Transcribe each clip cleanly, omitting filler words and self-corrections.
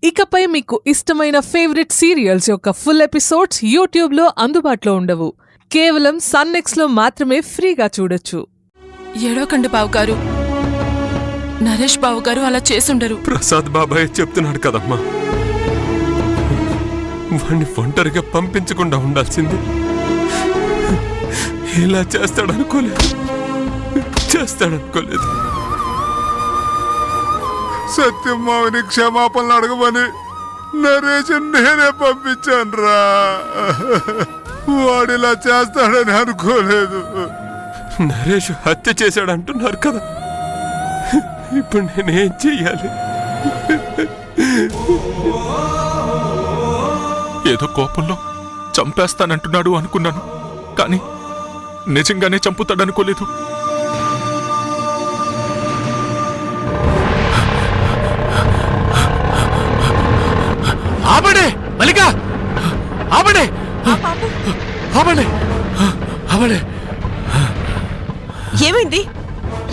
ఇకపై మీకు ఇష్టమైన ఫేవరెట్ సీరియల్స్ యొక్క ఫుల్ ఎపిసోడ్స్ యూట్యూబ్లో అందుబాటులో ఉండవు. కేవలం సన్నెక్స్లో మాత్రమే ఫ్రీగా చూడొచ్చు. ఏడవకండి బావుగారు. నరేష్ బావుగారు అలా చేసుండరు. ప్రసాద్ బాబాయ్ చెప్తున్నాడు కదమ్మా, వాణ్ణి ఒంటరిగా పంపించకుండా ఉండాల్సింది. ఇలా చేస్తాడనుకోలేదు. సత్యమావిని క్షమాపణలు అడగమని నరేష్ నేనే పంపించాను రా. వాడిలా చేస్తాడని అనుకోలేదు. నరేష్ హత్య చేశాడంటున్నారు కదా, ఇప్పుడు నేనేం చెయ్యాలి? ఏదో కోపంలో చంపేస్తానంటున్నాడు అనుకున్నాను, కానీ నిజంగానే చంపుతాడనుకోలేదు. ఆపడే మల్లిక, ఆపడే ఆపడే ఆపడే. ఏమైంది?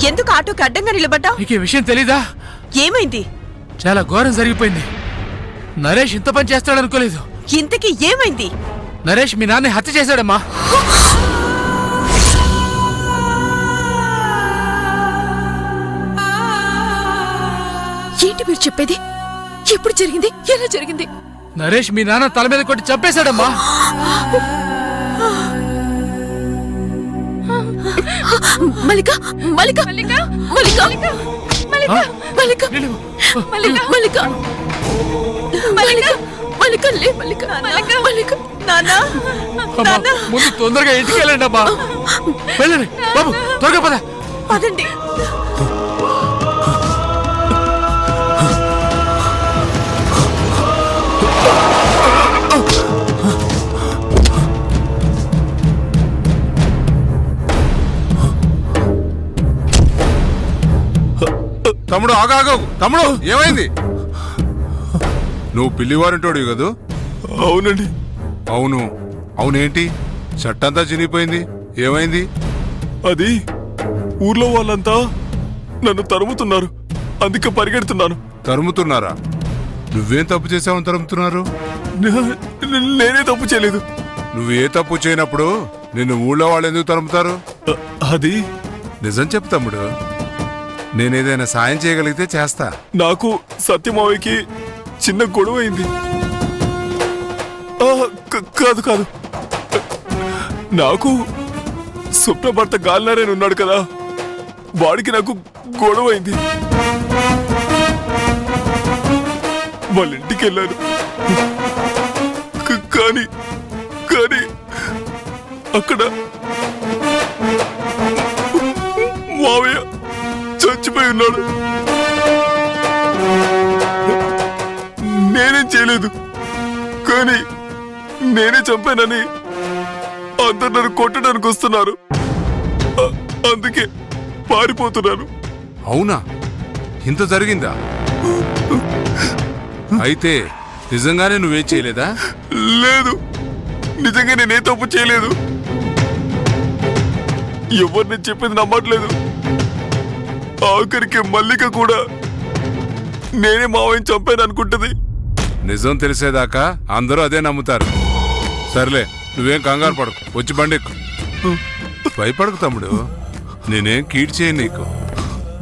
ఎందుకు ఆటోకి అడ్డంగా నిలబడ్డావు? నీకు ఈ విషయం తెలీదా? ఏమైంది? చాలా ఘోరం జరిగిపోయింది. నరేష్ ఇంత పని చేస్తాడనుకోలేదు. ఇంతకీ ఏమైంది? నరేష్ మీ నాన్న హత్య చేశాడమ్మా. ఏంటి మీరు చెప్పేది? ఎప్పుడు జరిగింది? ఎలా జరిగింది? నరేష్ మీ నాన్న తల మీద కొట్టి చంపేశాడమ్మా. మల్లిక మల్లిక మల్లిక మల్లిక మల్లిక మల్లిక మల్లిక మల్లిక మల్లిక లే మల్లిక మల్లిక నాన్నా, ముందు తొందరగా ఇంటికి వెళ్ళండి అమ్మా. వెళ్ళండి బాబు, త్వరగా పద. పదండి. తమ్ముడు ఆగాగు. తమ్ముడు ఏమైంది? నువ్వు పిల్లివారింటోడు కదూ? అవునండి. అవును. అవునేంటి షర్టంతా చినిగిపోయింది? ఏమైంది? అది ఊర్లో వాళ్ళంతా నన్ను తరుముతున్నారు, అందుకే పరిగెడుతున్నాను. తరుముతున్నారా? నువ్వేం తప్పు చేసావని తరుముతున్నారు? నేనే తప్పు చేయలేదు. నువ్వు ఏ తప్పు చేయనప్పుడు నిన్ను ఊళ్ళో వాళ్ళు ఎందుకు తరుముతారు? అది నిజం చెప్పు తమ్ముడు. నేనేదైనా సాయం చేయగలిగితే చేస్తా. నాకు సత్యమావయ్యకి చిన్న గొడవ అయింది. కాదు కాదు, నాకు స్వప్న భర్త గాలినారాయణ ఉన్నాడు కదా, వాడికి నాకు గొడవ అయింది. వాళ్ళ ఇంటికి వెళ్ళాను. కానీ కానీ అక్కడ మావయ్య చచ్చిపోయి ఉన్నాడు. నేనేం చేయలేదు, కానీ నేనే చంపానని అందరు నన్ను కొట్టడానికి వస్తున్నారు. అందుకే పారిపోతున్నాను. అవునా? ఇంత జరిగిందా? అయితే నిజంగానే నువ్వేం చేయలేదా? లేదు, నిజంగా నేనే తప్పు చేయలేదు. ఎవరిని చెప్పింది నమ్మట్లేదు. ఆఖరికి మల్లిక కూడా నేనే మావయ్యని చంపాను అనుకుంటుంది. నిజం తెలిసేదాకా అందరూ అదే నమ్ముతారు. సర్లే, నువ్వేం కంగారు పడకు, వచ్చి బండెక్కు. భయపడకు తమ్ముడు, నేనేం కీడ్ చేయను నీకు.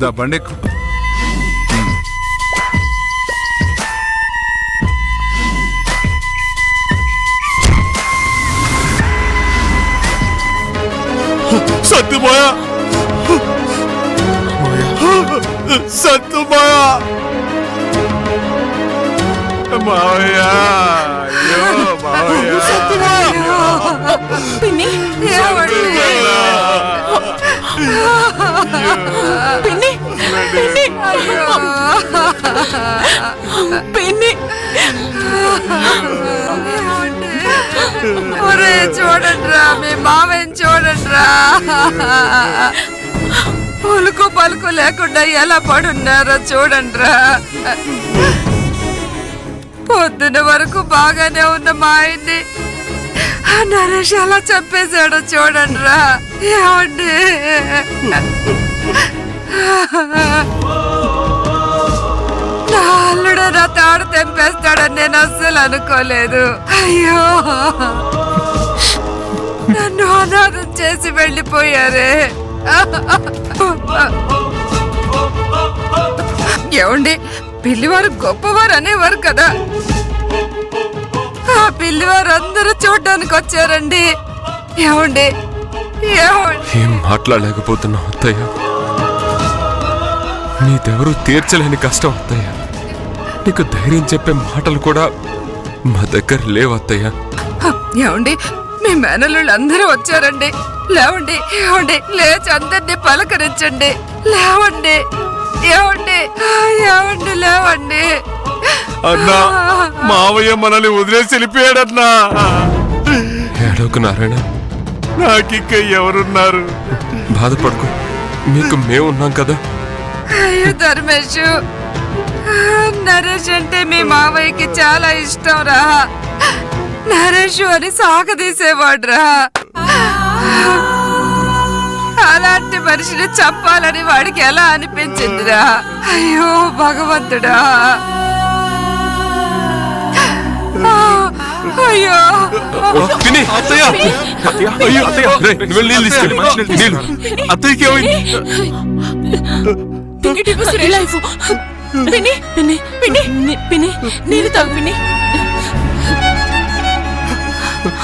దా బండెక్కు. సత్తుమాయా, సత్తుమాయా, మావయ్య, అయ్యో మావయ్య, పిన్ని, పిన్ని, పిన్ని, ఒరే చూడండిరా, మీ మామయ్యని చూడండిరా. ఉలుకు పలుకు లేకుండా ఎలా పడున్నారో చూడండిరా. పొద్దున వరకు బాగానే ఉన్న మా ఆయన్ని నరేష్ ఎలా చంపేశాడో చూడండిరా. ఏమండి? నా అల్లుడు నా తాడు తెంపేస్తాడని నేను అస్సలు అనుకోలేదు. అయ్యో, నన్ను అనాథం చేసి వెళ్ళిపోయారే. ఏమండి, పిల్లివారు గొప్పవారు అనేవారు కదా, ఆ పిల్లివారు అందరూ చూడడానికి వచ్చారండి. ఏమండి, ఏం మాట్లాడలేకపోతున్నావు అత్తయ్య? నీదెవరూ తీర్చలేని కష్టం అత్తయ్య. నీకు ధైర్యం చెప్పే మాటలు కూడా మా దగ్గర లేవు అత్తయ్య. ఏమండి, మీ మేనల్లుళ్ళు అందరూ వచ్చారండి. లేవండి, ఏమండి, లేచి అందరినీ పలకరించండి. లేవండి, ఏమండి, ఏమండి, లేవండి. అన్నా, మావయ్య మనల్ని వదిలేసి వెళ్ళిపోయాడన్నా. ఏడోకు నారాయణ, నాకిక్క ఎవరున్నారు? బాధపడుకో, మీకు మేమున్నాం కదా. అయ్యో ధర్మేష్, నరేష్ అంటే మీ మావయ్యకి చాలా ఇష్టం రా. నరేష్ అని సాగదీసేవాడు రా. అలాంటి మనిషిని చంపాలని వాడికి ఎలా అనిపించిందిరా? అయ్యో భగవంతుడా, అయ్యో. పిన్ని, అత్తయ్య, అత్తయ్య, అయ్యో, అత్తయ్య, రేయ్, నువ్వు వెళ్ళి నీళ్ళు తీసుకెళ్ళు. నీళ్ళు. అత్తయ్యకి ఏమైంది? నీరు తాగు పిన్ని,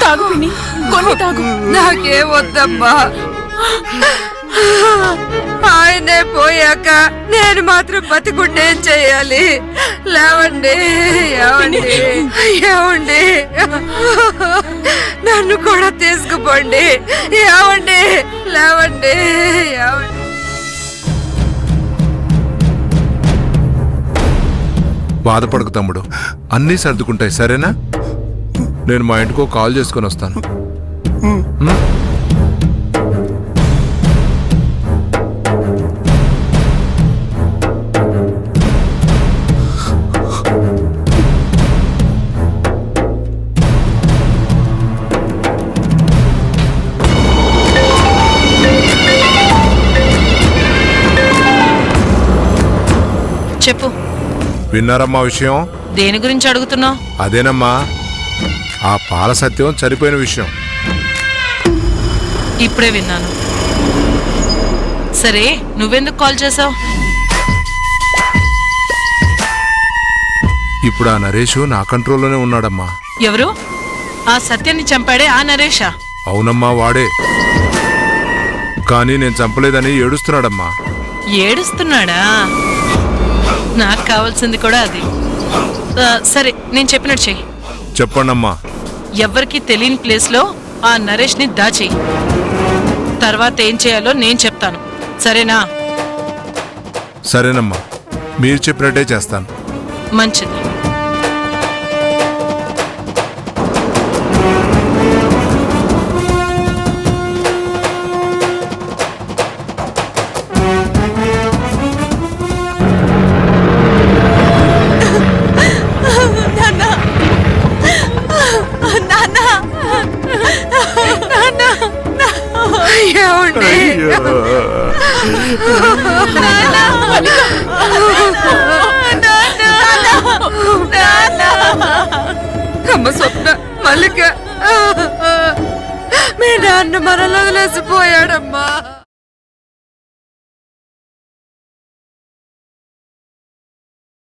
తాగు పిన్ని, కొన్ని తాగు. నాకేం వద్దమ్మా. ఆయనే పోయాక నేను మాత్రం బతికుండేం చేయాలి? లేవండి, ఏవండి, ఏవండి, నన్ను కూడా తీసుకుపోండి. ఏవండి, లేవండి, ఏవండి. బాధపడకు తమ్ముడు, అన్నీ సర్దుకుంటాయి, సరేనా? నేను మా ఇంటికో కాల్ చేసుకొని వస్తాను. చెప్పు, విన్నారమ్మా విషయం? దేని గురించి అడుగుతున్నావు? అదేనమ్మా, ఆ పాల సత్యం చనిపోయిన విషయం. ఇప్పుడే విన్నాను. సరే, నువ్వెందుకు కాల్ చేసావు? ఇప్పుడు ఆ నరేష్ నా కంట్రోల్లోనే ఉన్నాడమ్మా. ఎవరు? ఆ సత్యాన్ని చంపాడే ఆ నరేషా? అవునమ్మా, వాడే. కానీ నేను చంపలేదని ఏడుస్తున్నాడమ్మా. ఏడుస్తున్నాడా? నాకు కావాల్సింది కూడా అది. సరే, నేను చెప్పినట్టు చెయ్యి. చెప్పండమ్మా. ఎవ్వరికి తెలియని ప్లేస్ లో ఆ నరేష్ ని దాచేయి. తర్వాత ఏం చేయాలో నేను చెప్తాను, సరేనా? సరేనమ్మా, మీరు చెప్పినట్టే చేస్తాను. మంచిది. అమ్మ స్వప్న, మల్లిక, మీ నాన్న మనలో వదిలేసిపోయాడమ్మా.